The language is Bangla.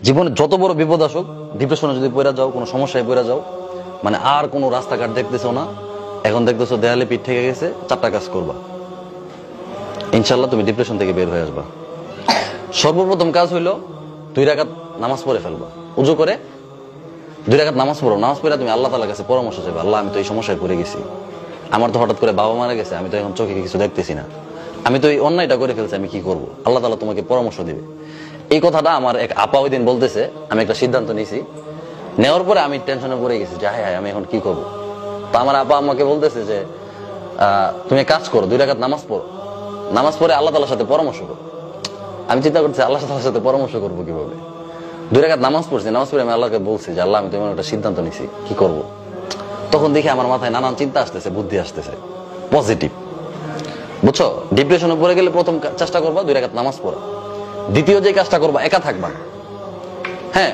জীবনে যত বড় বিপদ আসুক, ডিপ্রেশনে যদি পড়ে যাও, কোনো সমস্যায় পড়ে যাও, মানে আর কোনো রাস্তাঘাট দেখতেছো না, এখন দেখতেছো দেয়ালে পিঠ থেকে গেছে, 4টা কাজ করবা, ইনশাল্লাহ তুমি ডিপ্রেশন থেকে বের হয়ে আসবা। সর্বপ্রথম কাজ হইলো 2 রাকাত নামাজ পড়ে ফেলবা। উজু করে 2 রাকাত নামাজ পড়ো। নামাজ পড়ে তুমি আল্লাহ তাআলার কাছে পরামর্শ চাইবা, আল্লাহ আমি তো এই সমস্যায় পড়ে গেছি, আমার তো হঠাৎ করে বাবা মারা গেছে, আমি তো এখন চোখে কিছু দেখতেছি না, আমি তো এই অন্যায়টা করে ফেলছি, আমি কি করব? আল্লাহ তাআলা তোমাকে পরামর্শ দিবে। এই কথাটা আমার এক আপা ওই দিন বলতেছে, আমি একটা সিদ্ধান্ত নিয়েছি। নেওয়ার পরে আমি টেনশনে পড়ে গেছি যে হায় হায় আমি এখন কি করব। তো আমার আপা আমাকে বলতেছে যে তুমি কাজ করো, 2 রাকাত নামাজ পড়ো, নামাজ পড়ে আল্লাহ তাআলার সাথে পরামর্শ করো। আমি চিন্তা করছি আল্লাহ তাআলার সাথে পরামর্শ করবো কিভাবে। 2 রাকাত নামাজ পড়ছি, নামাজ পড়ে আমি আল্লাহকে বলছি যে আল্লাহ আমি তোমার একটা সিদ্ধান্ত নিছি, কি করব। তখন দেখি আমার মাথায় নানান চিন্তা আসতেছে, বুদ্ধি আসতেছে, পজিটিভ। বুঝছো, ডিপ্রেশনে পড়ে গেলে প্রথম চেষ্টা করবা 2 রাকাত নামাজ পড়া। দ্বিতীয় যে কাজটা করবা, একা থাকবা। হ্যাঁ,